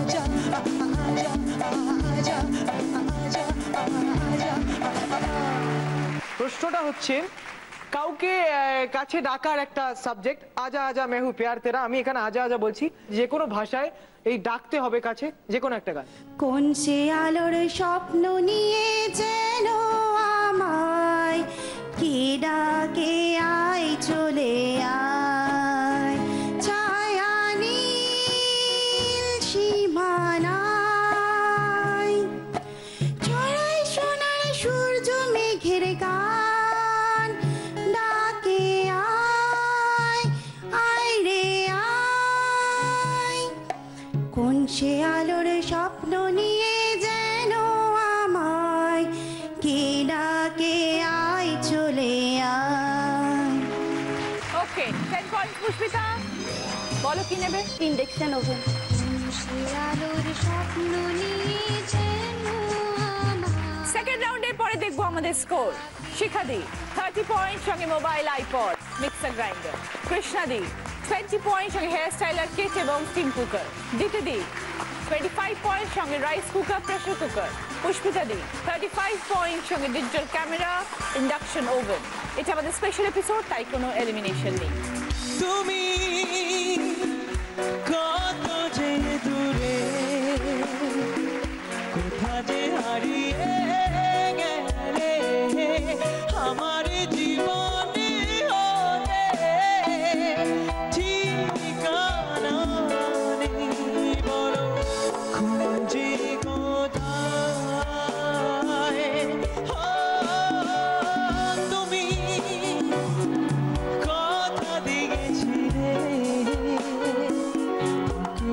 Speaker 6: आजा आजा आजा आजा आजा।
Speaker 7: প্রশ্নটা হচ্ছে কাউকে কাছে ডাকার একটা সাবজেক্ট, আজা আজা মেহু প্যার তেরা। আমি এখানে আজা আজা বলছি, যে কোনো ভাষায় এই ডাকতে হবে কাছে, যে কোনো একটা গান।
Speaker 1: কোন সে আলোর স্বপ্ন নিয়ে যেন আমায় কি ডাকে, আয় চলে আয়, ছায়া নীল সীমানায়, ছড়াই সোনার সূর্য মেঘের গান, ডাকে আয় আয় রে আয়। কোন সে আলোর স্বপ্ন নিয়ে যেন আমায় কে ডাকে, আয় চলে আয়।
Speaker 2: ওকে, 10 পয়েন্ট। পুষ্পিতা বলো কি নেবে?
Speaker 1: Induction oven.
Speaker 2: সেকেন্ড রাউন্ডের পরে দেখবো আমাদের আমাদের স্কোর। শিখাদি 30 পয়েন্ট, সঙ্গে মোবাইল, আইপড, মিক্সার গ্রাইন্ডার। কৃষ্ণাদি 20 পয়েন্ট, সঙ্গে হেয়ার স্টাইলার কিট এবং স্টিম কুকার। দিতিদি 25 পয়েন্ট, সঙ্গে রাইস কুকার, প্রেসার কুকার। পুষ্পিতাদি 35 পয়েন্ট, সঙ্গে ডিজিটাল ক্যামেরা, ইন্ডাকশন ওভেন। এটা আমাদের স্পেশাল এপিসোড, তাই কোনো এলিমিনেশন নেই।
Speaker 6: তুমি কত যে দূরে, কোথা যে হারিয়ে গেলে আমার জীবনে হতে ঠিকানা নেই, বলো খুঁজে কোথায়। তুমি কথা দিয়েছিলে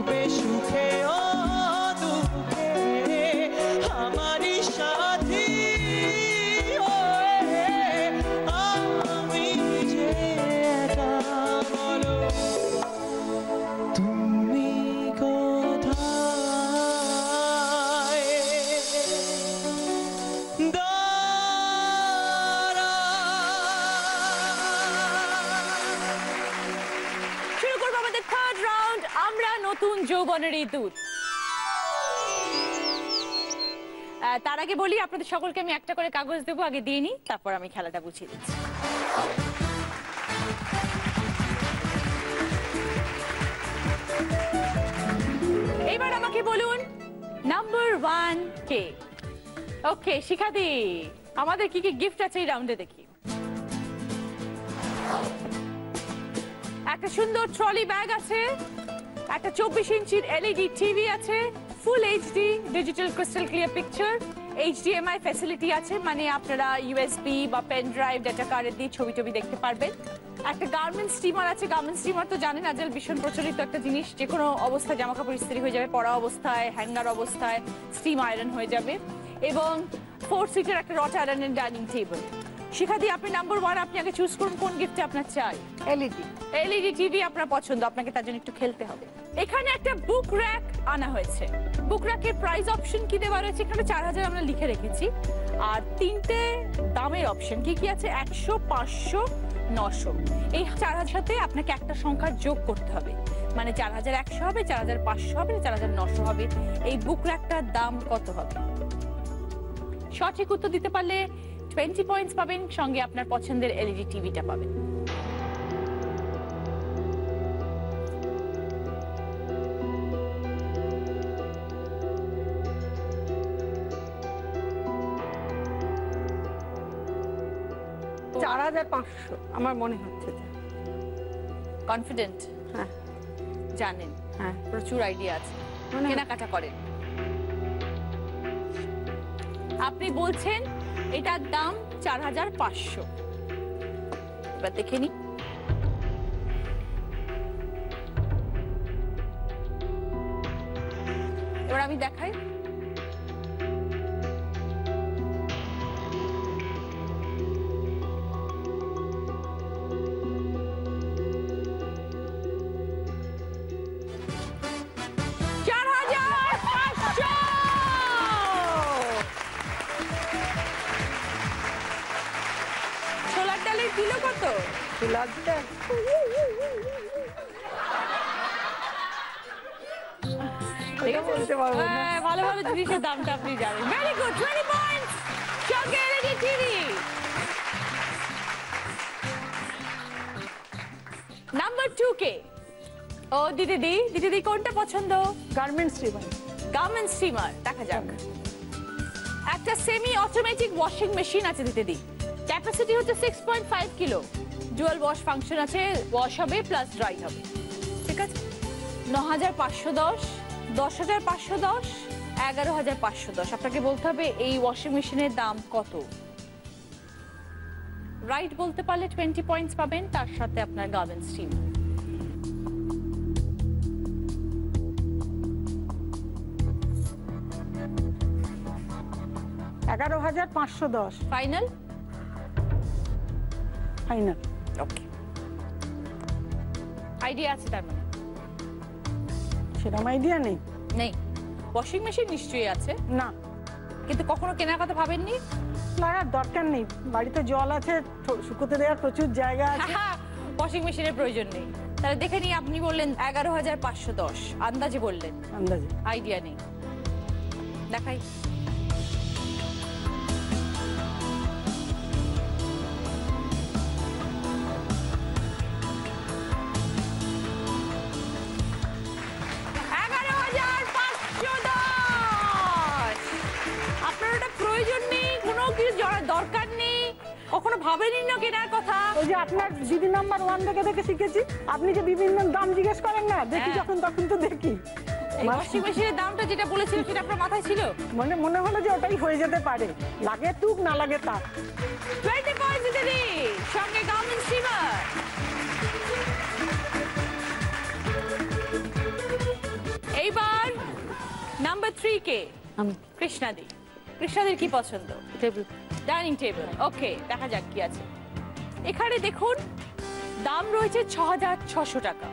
Speaker 6: থাকবে সুখে ও দুঃখে আমারই সাথী হয়ে। আমি যে একা, বলো তুমি কোথায়।
Speaker 2: শুরু করবো আমাদের থার্ড রাউন্ড, আমরা নতুন যৌবনের এই দূত। তার আগে বলি, আপনাদের সকলকে আমি একটা করে কাগজ দেবো, আগে দিয়ে নিই, তারপর আমি খেলাটা বুঝিয়ে দিচ্ছি। এবার আমাকে বলুন নাম্বার 1 কে? ওকে শিখাদি, আমাদের কি কি গিফট আছে এই রাউন্ডে দেখি। একটা সুন্দর ট্রলি ব্যাগ আছে, একটা 24 ইঞ্চির এলইডি টিভি আছে, full HD digital crystal clear picture, HDMI facility আছে, মানে আপনারা ইউএসবি বা পেন ড্রাইভ ডেটা কার্ডে দিয়ে ছবি টবি দেখতে পারবেন। একটা গার্মেন্টস স্টিমার আছে, গার্মেন্টস স্টিমার তো জানেন আজকাল ভীষণ প্রচলিত একটা জিনিস, যে কোনো অবস্থায় জামা কাপড় ইস্ত্রি হয়ে যাবে, পরা অবস্থায়, হ্যাঙ্গার অবস্থায় স্টিম আয়রন হয়ে যাবে, এবং 4 সিটের একটা রট আয়রন এন্ড ডাইনিং টেবিল। শিখাদি, আপনি নাম্বার 1, আপনি আগে চুজ করুন কোন গিফটটা আপনার চাই। এলইডি টিভি আপনার পছন্দ, আপনাকে তার জন্য একটু খেলতে হবে। এখানে একটা বুক র‍্যাক আনা হয়েছে। বুক র‍্যাকের প্রাইস অপশন কি দেওয়া রয়েছে? এখানে 4000 আমরা লিখে রেখেছি, আর 3টে দামের অপশন কি কি আছে? 100, 500, 900। এই 4000 সাথে আপনাকে একটা সংখ্যা যোগ করতে হবে, মানে 4100 হবে, 4500 হবে, 4900 হবে। এই বুক র‍্যাকটার দাম কত হবে? সঠিক উত্তর দিতে পারলে 20 পয়েন্টস পাবেন, সঙ্গে আপনার পছন্দের এলইডি টিভিটা পাবেন।
Speaker 3: $4500 আমার মনে হচ্ছে।
Speaker 2: কনফিডেন্ট?
Speaker 3: হ্যাঁ।
Speaker 2: জানেন?
Speaker 3: হ্যাঁ।
Speaker 2: প্রচুর আইডিয়া আছে, কেনাকাটা করেন। আপনি বলছেন এটার দাম 4500। এবার দেখে নি। এবার আমি দেখাই। ছোলার ডালের কিলো কত?
Speaker 5: ছোলার ডাল বলতে পারবো না।
Speaker 2: ভালো ভালো জিনিসের দামটা আপনি জানেন। Very good, 20 points. সঙ্গে এলইডি টিভি। নাম্বার 2 কে? ও দিদি কোনটা পছন্দ?
Speaker 5: Garments steamer.
Speaker 2: গার্মেন্টস স্টিমার, দেখা যাক। একটা সেমি অটোমেটিক ওয়াশিং মেশিন আছে দিদি, ক্যাপাসিটি হচ্ছে 6.5 কিলো, ডুয়াল ওয়াশ ফাংশন আছে, ওয়াশ হবে প্লাস ড্রাই হবে। ঠিক আছে, 9510, 10510, 11510। আপনাকে বলতে হবে এই ওয়াশিং মেশিনের দাম কত। রাইট বলতে পারলে 20 পয়েন্টস পাবেন, তার সাথে আপনার গার্মেন্টস স্টিম।
Speaker 5: $11510
Speaker 2: ফাইনাল?
Speaker 5: ফাইনাল।
Speaker 2: ওকে, আইডিয়া আছে তার মানে?
Speaker 5: সেরকম আইডিয়া নেই।
Speaker 2: নেই। ওয়াশিং মেশিন নিশ্চয়ই আছে।
Speaker 5: না,
Speaker 2: কিন্তু কখনো কেনার কথা ভাবেননি?
Speaker 5: লাগার দরকার নেই, বাড়িতে জল আছে, শুকোতে দেওয়ার প্রচুর জায়গা আছে।
Speaker 2: ওয়াশিং মেশিনের প্রয়োজন নেই। তাহলে দেখে নিই, আপনি বললেন 11,510, আন্দাজে বললেন,
Speaker 5: আন্দাজে
Speaker 2: আইডিয়া নেই। দেখাই। আপনার ওটা প্রয়োজন নেই, কোনো কিছু জানার দরকার নেই, কখনো ভাবেনি না কেনার কথা।
Speaker 5: ওই যে আপনার দিদি নাম্বার 1 দেখে দেখে শিখেছি, আপনি যে বিভিন্ন দাম জিজ্ঞেস করেন না, দেখি যখন তখন তো দেখি।
Speaker 2: ওয়াশিং মেশিনের দামটা যেটা বলেছিলেন সেটা আপনার মাথায় ছিল?
Speaker 5: মনে হলো যে ওটাই হয়ে যেতে পারে, লাগে টুক না লাগে তা।
Speaker 2: 20 পয়েন্ট দিতে দি, সঙ্গে গার্মেন্টস স্টিমার। এইবার নাম্বার 3 কে?
Speaker 4: আমি
Speaker 2: কৃষ্ণাদি। কৃষ্ণাদির কি পছন্দ?
Speaker 4: টেবিল।
Speaker 2: Dining table. ওকে, দেখা যাক কি আছে। এখানে দেখুন দাম রয়েছে 6,600 টাকা।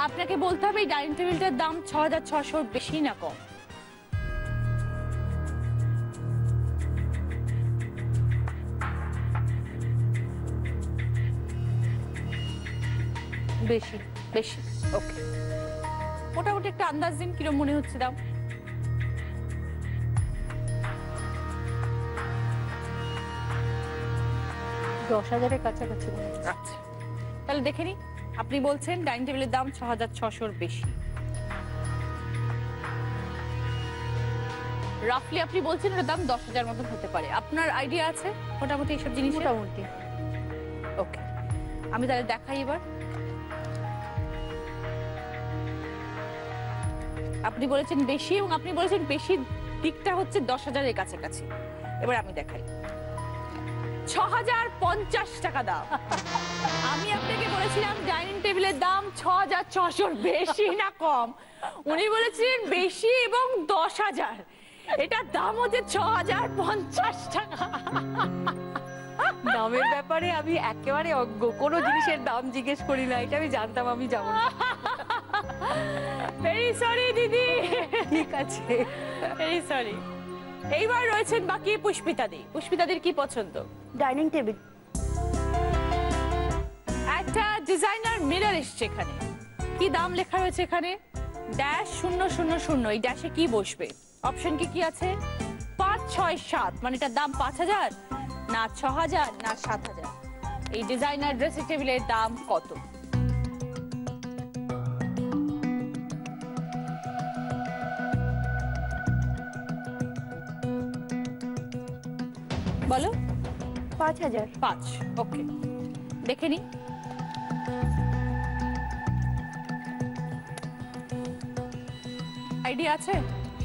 Speaker 2: আপনাকে বলতে হবে এই ডাইনিং টেবিলটার দাম 6,600 বেশি না কম?
Speaker 4: বেশি।
Speaker 2: বেশি। ওকে, মোটামুটি একটা আন্দাজ দিন, কিরকম মনে হচ্ছে দাম?
Speaker 4: দশ হাজারের কাছাকাছি মনে হচ্ছে।
Speaker 2: আচ্ছা, তাহলে দেখে নিই। আপনি বলছেন ডাইনিং টেবিলের দাম 6,600 বেশি। রাফলি আপনি বলছেন এর দাম 10,000 মতন হতে পারে। আপনার আইডিয়া আছে মোটামুটি এইসব জিনিস?
Speaker 4: মোটামুটি।
Speaker 2: ওকে, আমি তাহলে দেখাই এবার। আপনি বলেছেন বেশি, এবং আপনি বলেছেন বেশি দিকটা হচ্ছে 10,000-এর কাছাকাছি। এবার আমি দেখাই। 6,050 টাকা দাম। আমি আপনাকে বলেছিলাম ডাইনিং টেবিলের দাম 6,600 বেশি না কম। উনি বলেছিলেন বেশি এবং 10,000। এটার দাম হচ্ছে 6,050 টাকা।
Speaker 4: দামের ব্যাপারে আমি একেবারে অজ্ঞ, কোনো জিনিসের দাম জিজ্ঞেস করি না, এটা আমি জানতাম আমি যাবো না।
Speaker 2: ভেরি সরি দিদি।
Speaker 4: ঠিক আছে,
Speaker 2: ভেরি সরি। এইবার রয়েছেন বাকি পুষ্পিতাদি। পুষ্পিতাদির কি পছন্দ?
Speaker 1: Dining table.
Speaker 2: একটা ডিজাইনার মিরর এসছে এখানে। কি দাম লেখা রয়েছে এখানে? -000। এই ড্যাশে কি বসবে? অপশন কি আছে? 5, 6, 7। মানে এটার দাম 5,000 না 6,000 না 7,000? এই ডিজাইনার ড্রেসিং টেবিলের দাম কত? বলো।
Speaker 1: 5,000।
Speaker 2: 5। ওকে, দেখে নি। আইডিয়া আছে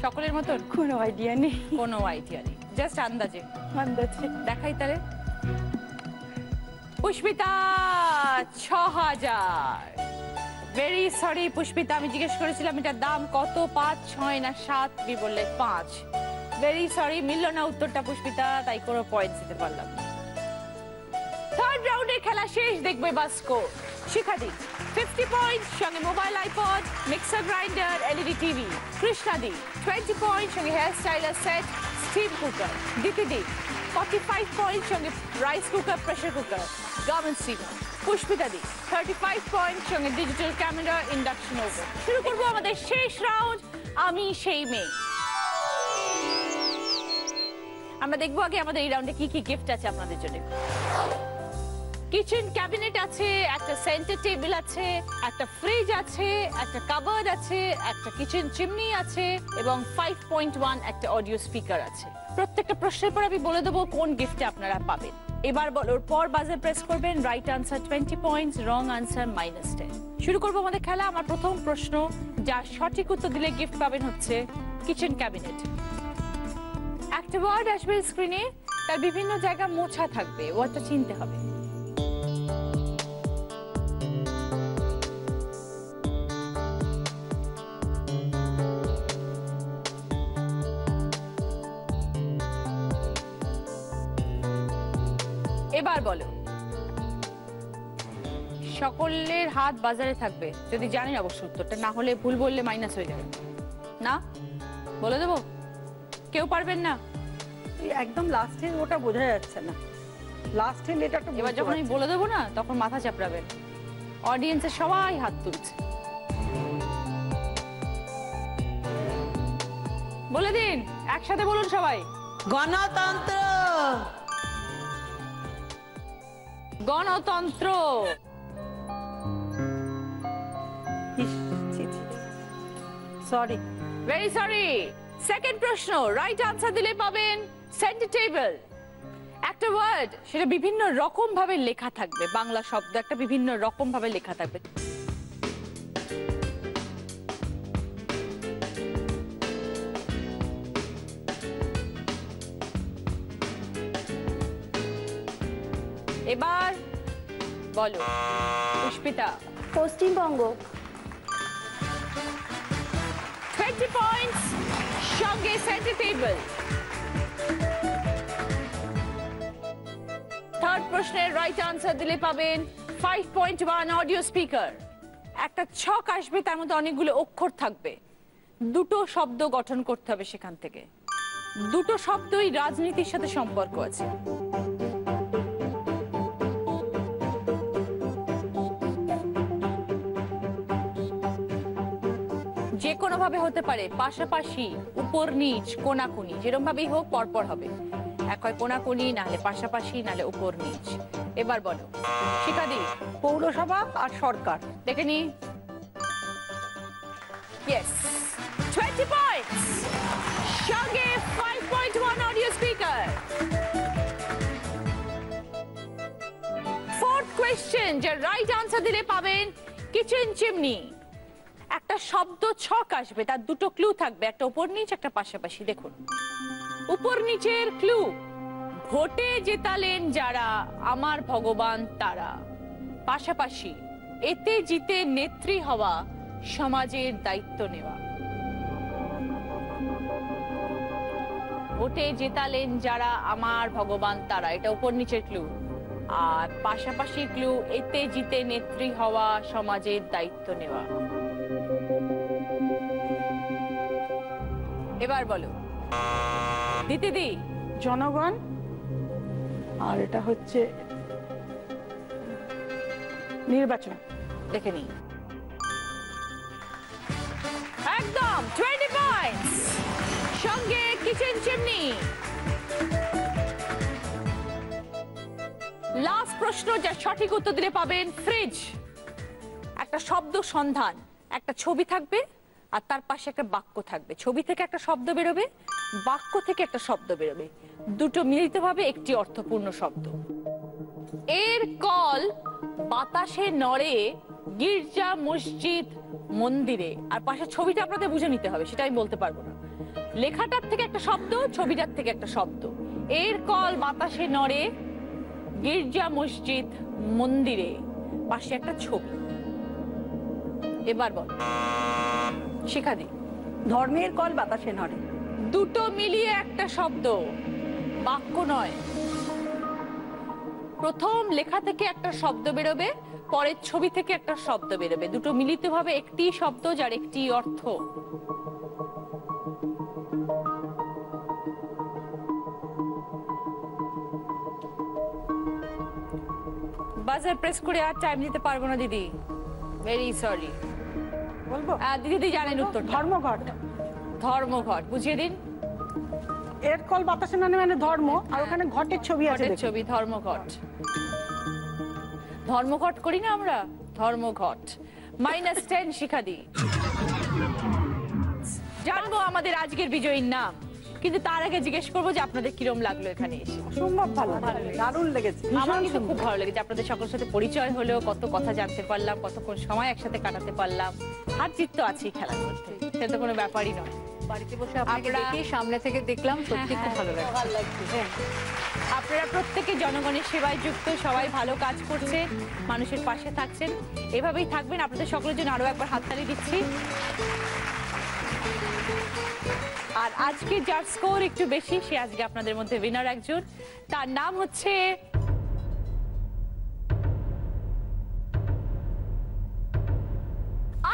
Speaker 2: সকলের মতন?
Speaker 1: কোনো আইডিয়া নেই।
Speaker 2: কোনো আইডিয়া নেই, জাস্ট আন্দাজে।
Speaker 1: আন্দাজে
Speaker 2: দেখাই তাহলে। পুষ্পিতা 6,000। ভেরি সরি পুষ্পিতা, আমি জিজ্ঞেস করেছিলাম এটার দাম কত, 5, 6 না 7? তুমি বললে 5। ভেরি সরি, মিলল না উত্তরটা পুষ্পিতা, তাই কোনো পয়েন্ট দিতে পারলাম না। থার্ড রাউন্ডের খেলা শেষ, দেখবে বাস স্কোর। শিখাদি 50 পয়েন্ট, সঙ্গে mobile iPod, mixer grinder, LED TV. কৃষ্ণাদি 20 পয়েন্ট, সঙ্গে hair styler set, steam cooker. দিতিদি 45 পয়েন্ট, সঙ্গে rice cooker, pressure cooker, garments steamer. পুষ্পিতাদি 35 পয়েন্ট, সঙ্গে ডিজিটাল ক্যামেরা, ইন্ডাকশন ওভেন। শুরু করবো আমাদের শেষ রাউন্ড, আমি সেই মেয়ে। আমরা দেখবো আগে আমাদের এই রাউন্ডে কি কি গিফট আছে আপনাদের জন্য। কিচেন ক্যাবিনেট আছে, একটা সেন্টার টেবিল আছে, একটা ফ্রিজ আছে, একটা কাবার্ড আছে, একটা কিচেন চিমনি আছে, এবং 5.1 একটা অডিও স্পিকার আছে। প্রত্যেকটা প্রশ্নের পর আমি বলে দেবো কোন গিফটে আপনারা পাবেন। এবার বলার পর বাজার প্রেস করবেন। Right answer 20 points, wrong answer -10। শুরু করবো আমাদের খেলা। আমার প্রথম প্রশ্ন, যা সঠিক উত্তর দিলে গিফট পাবেন হচ্ছে কিচেন ক্যাবিনেট। একটা ওয়ার্ড আসবে স্ক্রিনে, তার বিভিন্ন জায়গা মোছা থাকবে, ওয়ার্ডটা চিনতে হবে। এবার বলো। সকলের হাত বাজারে থাকবে, যদি জানেন অবশ্য উত্তরটা, না হলে ভুল বললে মাইনাস হয়ে যাবে। না বলে দেবো? কেউ পারবেন না?
Speaker 3: একদম লাস্টে ওটা বোঝা যাচ্ছে না, লাস্টে লেটারটা
Speaker 2: এবার যখন আমি বলে দেবো না তখন মাথা চাপড়াবেন। অডিয়েন্সের সবাই হাত তুলছে, বলে দিন একসাথে বলুন সবাই।
Speaker 3: গণতন্ত্র।
Speaker 2: গণতন্ত্র।
Speaker 3: Sorry,
Speaker 2: very sorry. সেকেন্ড প্রশ্ন, রাইট আনসার দিলে পাবেন সেন্টার টেবিল। একটা ওয়ার্ড, সেটা বিভিন্ন রকম ভাবে লেখা থাকবে, বাংলা শব্দ একটা বিভিন্ন রকম ভাবে লেখা থাকবে। এবার বলো পুষ্পিতা।
Speaker 1: পশ্চিমবঙ্গ।
Speaker 2: 20 পয়েন্টস, সঙ্গে সেন্টার টেবিল। থার্ড প্রশ্নের রাইট আনসার দিলে পাবেন 5.1 অডিও স্পিকার। একটা ছক আসবে, তার মধ্যে অনেকগুলো অক্ষর থাকবে, দুটো শব্দ গঠন করতে হবে সেখান থেকে। দুটো শব্দই রাজনীতির সাথে সম্পর্ক আছে। যে কোনো ভাবে হতে পারে, পাশাপাশি, উপর নিচ, কোনাকুনি, যেরকম ভাবেই হোক পরপর হবে। এক হয় কোনাকুনি, নাহলে পাশাপাশি, নাহলে উপর নিচ। এবার বলো শিখাদি।
Speaker 3: পৌরসভা আর সরকার।
Speaker 2: দেখে নি। ইয়েস, 20 পয়েন্টস, সঙ্গে 5.1 অডিও স্পিকার। ফোর্থ কোয়েশ্চেন, যে রাইট আনসার দিলে পাবেন কিচেন চিমনি। একটা শব্দ ছক আসবে, তার দুটো ক্লু থাকবে, একটা উপর নিচ, একটা পাশাপাশি। দেখুন উপর নিচের ক্লু, ভোটে জেতালেন যারা আমার ভগবান তারা। পাশাপাশি, এতে জিতে নেত্রী হওয়া, সমাজের দায়িত্ব নেওয়া। ভোটে জেতালেন যারা আমার ভগবান তারা, এটা উপর নিচের ক্লু। আর পাশাপাশি ক্লু, এতে জিতে নেত্রী হওয়া, সমাজের দায়িত্ব নেওয়া। এবার বলো দিদি।
Speaker 5: জনগণ, আর এটা হচ্ছে নির্বাচন।
Speaker 2: দেখে নি। একদম 20 পয়েন্টস, সঙ্গে কিচেন চিমনি। লাস্ট প্রশ্ন, যা সঠিক উত্তর দিলে পাবেন ফ্রিজ। একটা শব্দ সন্ধান, একটা ছবি থাকবে আর তার পাশে একটা বাক্য থাকবে। ছবি থেকে একটা শব্দ বেরোবে, বাক্য থেকে একটা শব্দ বেরোবে, দুটো মিলিত ভাবে একটি অর্থপূর্ণ শব্দ। এর কল বাতাসে নড়ে, গির্জা, মসজিদ, মন্দিরে। আর পাশে ছবিটা আপনাদের বুঝে নিতে হবে, সেটা আমি বলতে পারবো না। লেখাটার থেকে একটা শব্দ, ছবিটার থেকে একটা শব্দ। এর কল বাতাসে নড়ে, গির্জা, মসজিদ, মন্দিরে, পাশে একটা ছবি। এবার বল শিখা দি।
Speaker 3: ধর্মের কল বাতাসে নড়ে।
Speaker 2: দুটো মিলিয়ে একটা শব্দ, বাক্য নয়। প্রথম লেখা থেকে একটা শব্দ বেরোবে, পরের ছবি থেকে একটা শব্দ বেরোবে, দুটো মিলিত ভাবে একটি শব্দ, যার একটি অর্থ। বাজার প্রেস করে আর টাইম দিতে পারবো না দিদি, ভেরি সরি।
Speaker 5: বলবো
Speaker 2: দিদি জানেন উত্তর।
Speaker 5: ধর্মঘট।
Speaker 2: ধর্মঘট, বুঝিয়ে দিন।
Speaker 5: এর কল বাতাসে নড়ে মানে ধর্ম, আর ওখানে ঘটের ছবি আছে।
Speaker 2: ঘটের ছবি, ধর্মঘট। ধর্মঘট করি না আমরা, ধর্মঘট। -10 শিখা দি। জানবো আমাদের আজকের বিজয়ীর নাম, কিন্তু তার আগে জিজ্ঞেস করবো যে আপনাদের কিরম লাগলো এখানে এসে।
Speaker 5: সম্ভব ভালো,
Speaker 3: দারুণ লেগেছে।
Speaker 2: আমার কিন্তু খুব ভালো লেগেছে, আপনাদের সকলের সাথে পরিচয় হলো, কত কথা জানতে পারলাম, কতক্ষণ সময় একসাথে কাটাতে পারলাম। হার জিত তো আছেই খেলার মধ্যে, সেটা তো কোনো ব্যাপারই নয়।
Speaker 4: বাড়িতে বসে আপনাকে দেখে সামনে থেকে দেখলাম, সত্যি খুব ভালো লাগছে।
Speaker 2: আপনারা প্রত্যেকে জনগণের সেবায় যুক্ত, সবাই ভালো কাজ করছেন, মানুষের পাশে থাকছেন, এভাবেই থাকবেন। আপনাদের সকলের জন্য আরো একবার হাততালি দিচ্ছি। আর আজকে যার স্কোর একটু বেশি, সে আজকে আপনাদের মধ্যে উইনার একজন, তার নাম হচ্ছে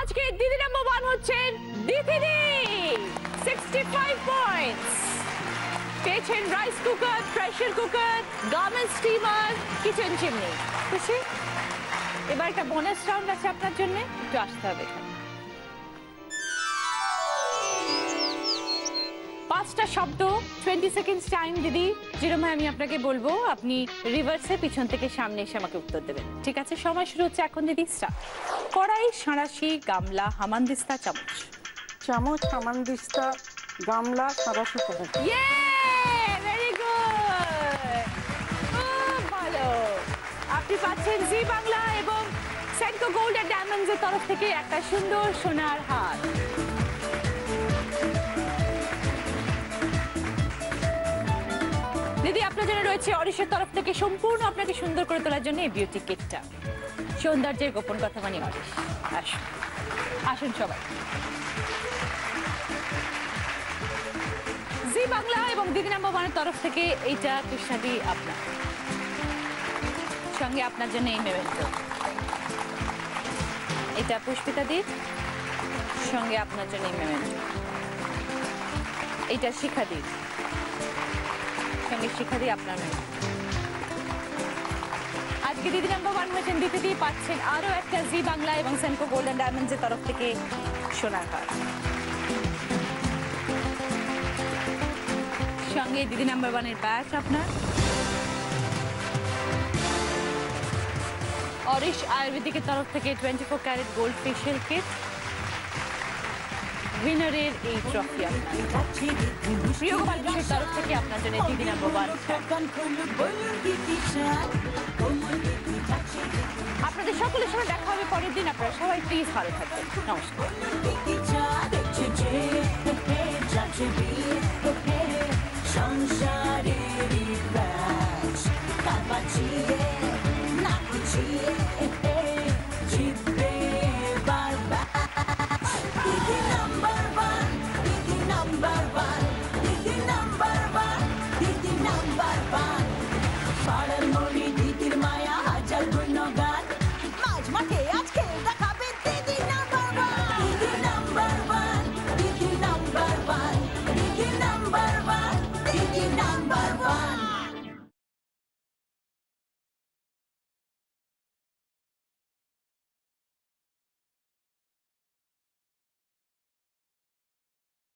Speaker 2: আজকে দিদি নাম্বার 1 হচ্ছেন দিদি, 65 পয়েন্টস পেয়েছেন। পাচ্ছেন rice cooker, pressure cooker, garment steamer, kitchen chimney. খুশি? এবার একটা বোনাস রাউন্ড আছে আপনার জন্য, একটু আসতে হবে এখানে। 5টা শব্দ, 20 সেকেন্ডস টাইম দিদি। যেরকম আমি আপনাকে বলবো, আপনি রিভার্সে পিছন থেকে সামনে এসে আমাকে উত্তর দেবেন, ঠিক আছে? সময় শুরু হচ্ছে এখন দিদি, স্টার্ট। কড়াই, সাঁড়াশি, গামলা, হামানদিস্তা, চামচ।
Speaker 5: চামচ, হামানদিস্তা, গামলা, সাঁড়াশি, কড়াই।
Speaker 2: ইয়ে, ভেরি গুড, খুব ভালো। আপনি পাচ্ছেন জি বাংলা এবং সেনকো গোল্ড এন্ড ডায়মন্ডস এর তরফ থেকে একটা সুন্দর সোনার হার। দিদি, আপনার জন্য রয়েছে অরিশের তরফ থেকে সম্পূর্ণ আপনাকে সুন্দর করে তোলার জন্য এই বিউটি কিটটা। সৌন্দর্যের গোপন কথা মানে অরিশ। আসুন, আসুন সবাই। জি বাংলা এবং দিদি নাম্বার 1 এর তরফ থেকে এইটা কৃষ্ণাদি আপনার, সঙ্গে আপনার জন্য এই মেমেন্টো। এটা পুষ্পিতা দি, সঙ্গে আপনার জন্য এই মেমেন্টো। এইটা শিখা দি, সঙ্গে শিখা দি আপনার মেমেন্টো। আজকে দিদি নাম্বার 1 হয়েছেন, দিদি পাচ্ছেন আরো একটা জি বাংলা এবং সেনকো গোল্ড এন্ড ডায়মন্ডস এর তরফ থেকে সোনার হার। সঙ্গে দিদি নাম্বার 1 এর ব্যাচ আপনার। অরিশ আয়ুর্বেদিকের তরফ থেকে 24 ক্যারেট গোল্ড ফেশিয়াল কিট। উইনারের এই ট্রফি আপনার। প্রিয় গোপাল বিশের তরফ থেকে আপনার জন্য দিদি নাম্বার 1। আপনাদের সকলের সঙ্গে দেখা হবে পরের দিন। আপনারা সবাই প্লিজ ভালো থাকবেন। নমস্কার।